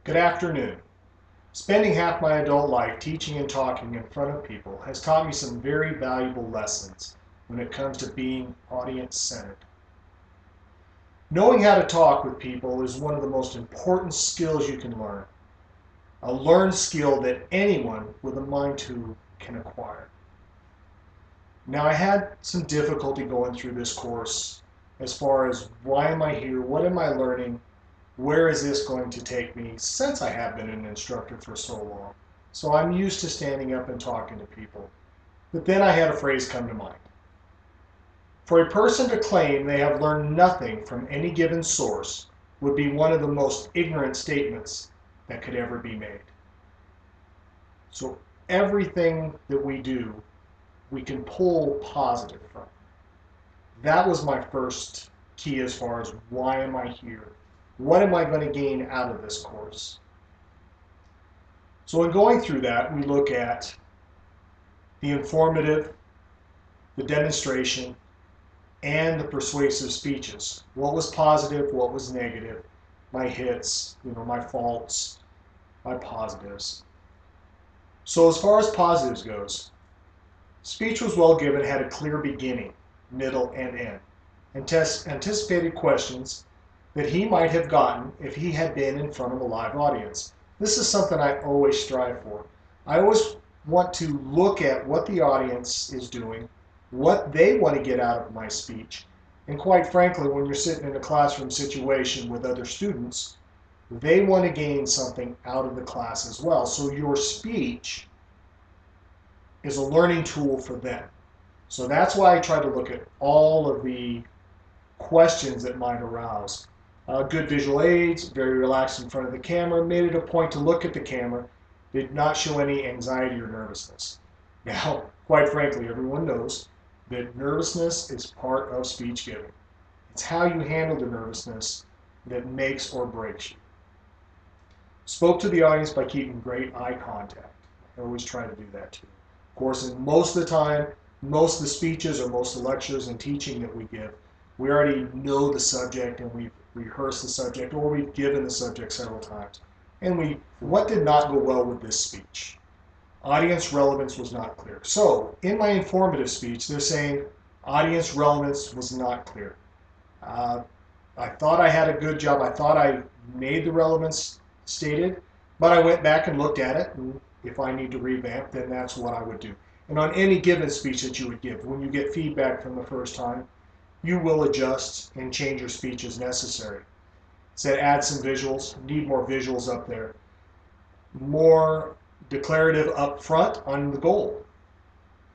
Good afternoon. Spending half my adult life teaching and talking in front of people has taught me some very valuable lessons when it comes to being audience-centered. Knowing how to talk with people is one of the most important skills you can learn, a learned skill that anyone with a mind to can acquire. Now, I had some difficulty going through this course as far as why am I here, what am I learning, where is this going to take me, since I have been an instructor for so long. So I'm used to standing up and talking to people. But then I had a phrase come to mind. For a person to claim they have learned nothing from any given source would be one of the most ignorant statements that could ever be made. So everything that we do, we can pull positive from. That was my first key as far as why am I here? What am I going to gain out of this course? So in going through that, we look at the informative, the demonstration, and the persuasive speeches. What was positive, what was negative, my hits, my faults, my positives. So as far as positives goes, speech was well given, had a clear beginning, middle, and end, and anticipated questions that he might have gotten if he had been in front of a live audience. This is something I always strive for. I always want to look at what the audience is doing, what they want to get out of my speech, and quite frankly, when you're sitting in a classroom situation with other students, they want to gain something out of the class as well. So your speech is a learning tool for them. So that's why I try to look at all of the questions that might arouse. Good visual aids, very relaxed in front of the camera, made it a point to look at the camera, did not show any anxiety or nervousness. Now, quite frankly, everyone knows that nervousness is part of speech giving. It's how you handle the nervousness that makes or breaks you. Spoke to the audience by keeping great eye contact. I always try to do that too. Of course, and most of the time, most of the speeches or most of the lectures and teaching that we give, we already know the subject and we've rehearsed the subject, or we've given the subject several times. And what did not go well with this speech? Audience relevance was not clear. So in my informative speech, they're saying audience relevance was not clear. I thought I had a good job. I thought I made the relevance stated, but I went back and looked at it, and if I need to revamp, then that's what I would do. And on any given speech that you would give, when you get feedback from the first time, you will adjust and change your speech as necessary. So add some visuals, need more visuals up there. More declarative up front on the goal.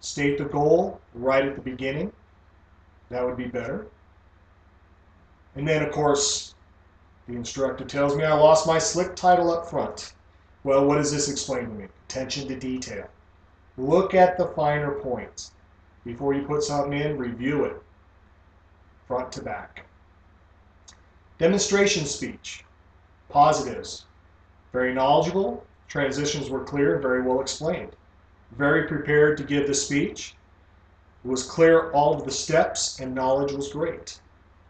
State the goal right at the beginning. That would be better. And then, of course, the instructor tells me I lost my slick title up front. Well, what does this explain to me? Attention to detail. Look at the finer points. Before you put something in, review it, front to back. Demonstration speech. Positives. Very knowledgeable. Transitions were clear and very well explained. Very prepared to give the speech. It was clear all of the steps and knowledge was great.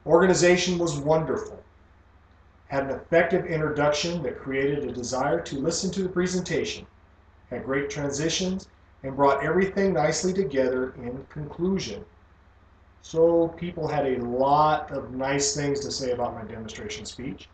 Organization was wonderful. Had an effective introduction that created a desire to listen to the presentation. Had great transitions and brought everything nicely together in conclusion. So people had a lot of nice things to say about my demonstration speech. It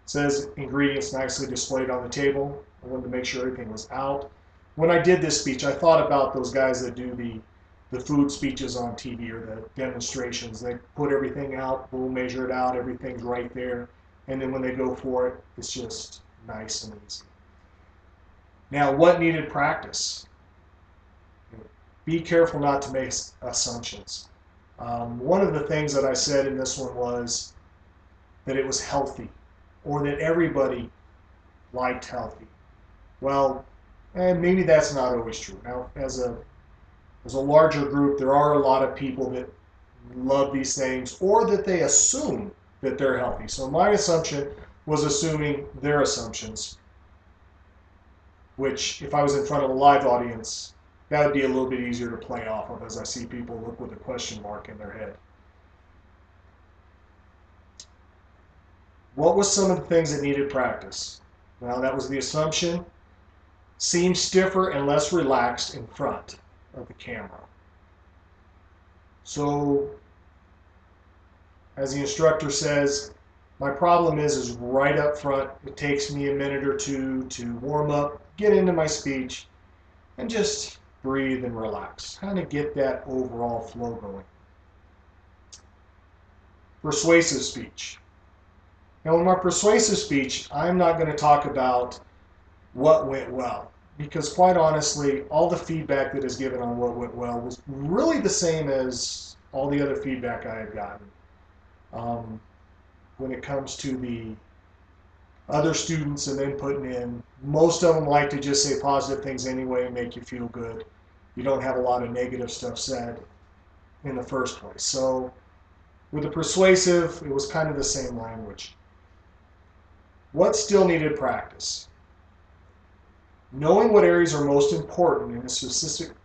says ingredients nicely displayed on the table. I wanted to make sure everything was out. When I did this speech, I thought about those guys that do the food speeches on TV or the demonstrations. They put everything out, we'll measure it out, everything's right there. And then when they go for it, it's just nice and easy. Now, what needed practice? Be careful not to make assumptions. One of the things that I said in this one was that it was healthy, or that everybody liked healthy. Well, maybe that's not always true. Now, as a larger group, there are a lot of people that love these things, or that they assume that they're healthy. So my assumption was assuming their assumptions, which if I was in front of a live audience, that would be a little bit easier to play off of as I see people look with a question mark in their head. What was some of the things that needed practice? Well, that was the assumption. Seems stiffer and less relaxed in front of the camera. So, as the instructor says, my problem is right up front. It takes me a minute or two to warm up, get into my speech, and just breathe and relax. Kind of get that overall flow going. Persuasive speech. Now, in my persuasive speech, I'm not going to talk about what went well, because quite honestly, all the feedback that is given on what went well was really the same as all the other feedback I had gotten. When it comes to the other students and then putting in, most of them like to just say positive things anyway and make you feel good. You don't have a lot of negative stuff said in the first place. So with the persuasive, it was kind of the same language. What still needed practice? Knowing what areas are most important in a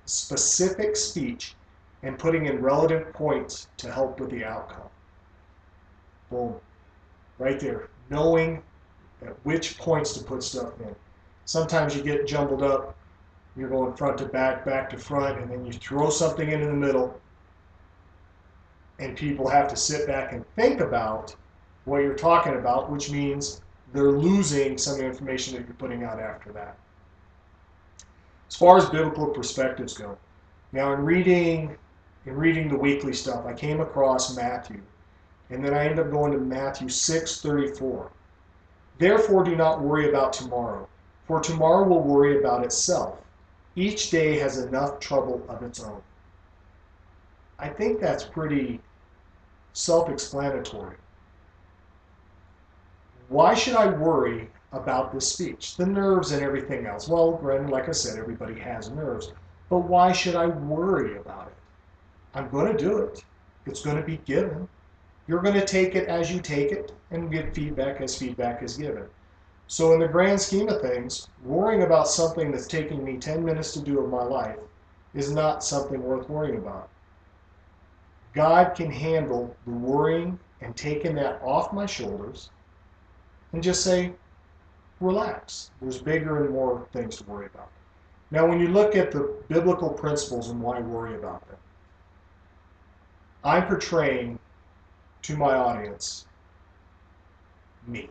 specific speech and putting in relative points to help with the outcome. Boom. Right there. Knowing at which points to put stuff in. Sometimes you get jumbled up. You're going front to back, back to front, and then you throw something into the middle, and people have to sit back and think about what you're talking about, which means they're losing some information that you're putting out after that. As far as biblical perspectives go, now in reading the weekly stuff, I came across Matthew, and then I ended up going to Matthew 6:34. Therefore, do not worry about tomorrow, for tomorrow will worry about itself. Each day has enough trouble of its own. I think that's pretty self-explanatory. Why should I worry about this speech? The nerves and everything else. Well, granted, like I said, everybody has nerves, but why should I worry about it? I'm going to do it. It's going to be given. You're going to take it as you take it and get feedback as feedback is given. So in the grand scheme of things, worrying about something that's taking me 10 minutes to do of my life is not something worth worrying about. God can handle the worrying and taking that off my shoulders and just say, relax. There's bigger and more things to worry about. Now, when you look at the biblical principles and why worry about them, I'm portraying to my audience me.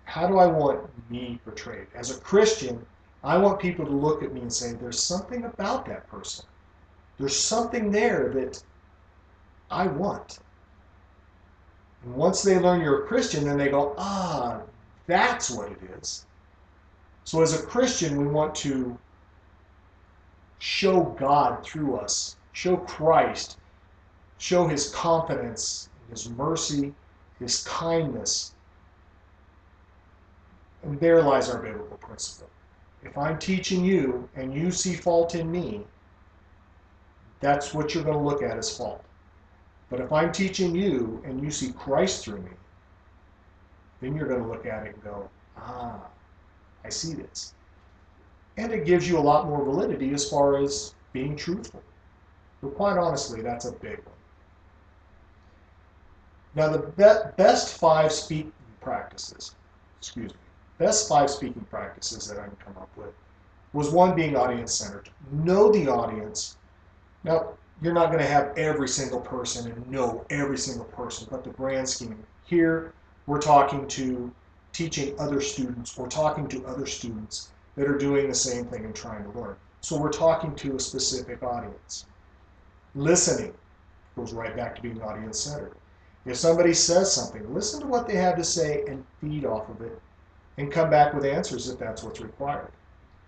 How do I want me portrayed? As a Christian, I want people to look at me and say, there's something about that person. There's something there that I want. And once they learn you're a Christian, then they go, ah, that's what it is. So as a Christian, we want to show God through us, show Christ, show his confidence, his mercy, his kindness. And there lies our biblical principle. If I'm teaching you and you see fault in me, that's what you're going to look at as fault. But if I'm teaching you and you see Christ through me, then you're going to look at it and go, ah, I see this. And it gives you a lot more validity as far as being truthful. But quite honestly, that's a big one. Now, the best 5 speaking practices, best 5 speaking practices that I can come up with was one, being audience-centered. Know the audience. Now, you're not going to have every single person and know every single person, but the grand scheme. Here, we're talking to teaching other students or talking to other students that are doing the same thing and trying to learn. So we're talking to a specific audience. Listening goes right back to being audience-centered. If somebody says something, listen to what they have to say and feed off of it and come back with answers if that's what's required.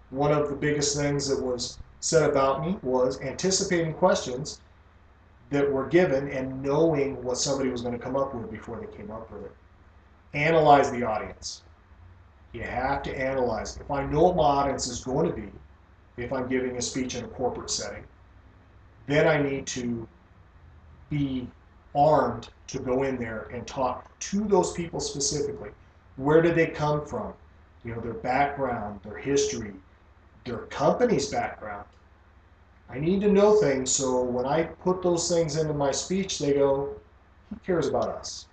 One of the biggest things that was said about me was anticipating questions that were given and knowing what somebody was going to come up with before they came up with it. Analyze the audience. You have to analyze it. If I know what my audience is going to be, if I'm giving a speech in a corporate setting, then I need to be armed to go in there and talk to those people specifically. Where did they come from? You know, their background, their history, their company's background. I need to know things so when I put those things into my speech, they go, who cares about us?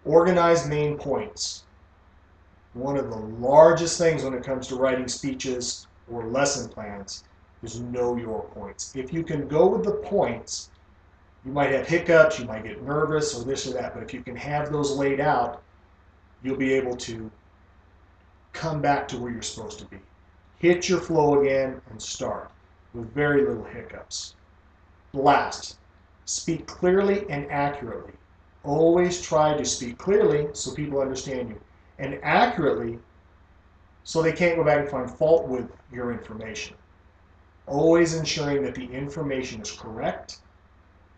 Organize main points. one of the largest things when it comes to writing speeches or lesson plans is know your points. If you can go with the points, you might have hiccups, you might get nervous or this or that, but if you can have those laid out, you'll be able to come back to where you're supposed to be. Hit your flow again and start with very little hiccups. Last, speak clearly and accurately. Always try to speak clearly so people understand you, and accurately so they can't go back and find fault with your information. Always ensuring that the information is correct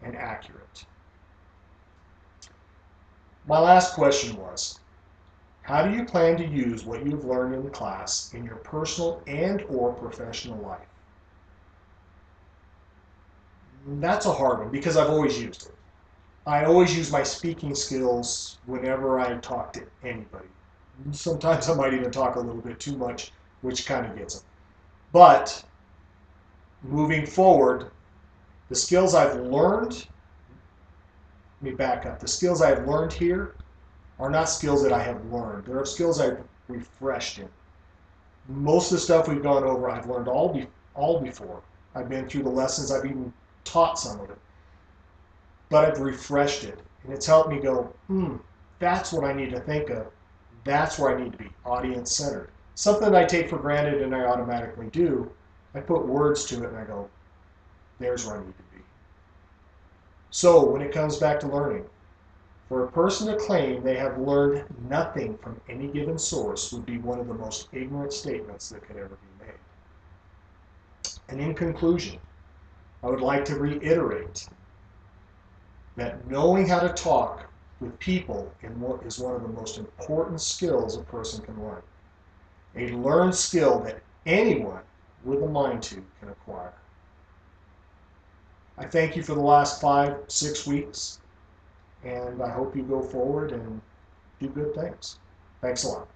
and accurate. My last question was, how do you plan to use what you've learned in class in your personal and or professional life? That's a hard one because I've always used it. I always use my speaking skills whenever I talk to anybody. Sometimes I might even talk a little bit too much, which kind of gets them. But moving forward, the skills I've learned, let me back up. The skills I've learned here are not skills that I have learned. They're skills I've refreshed in. Most of the stuff we've gone over, I've learned all before. I've been through the lessons, I've even taught some of it. But I've refreshed it, and it's helped me go, that's what I need to think of. That's where I need to be, audience-centered. Something that I take for granted and I automatically do, I put words to it and I go, there's where I need to be. So when it comes back to learning, for a person to claim they have learned nothing from any given source would be one of the most ignorant statements that could ever be made. And in conclusion, I would like to reiterate that knowing how to talk with people is one of the most important skills a person can learn. A learned skill that anyone with a mind to can acquire. I thank you for the last 5-6 weeks, and I hope you go forward and do good things. Thanks a lot.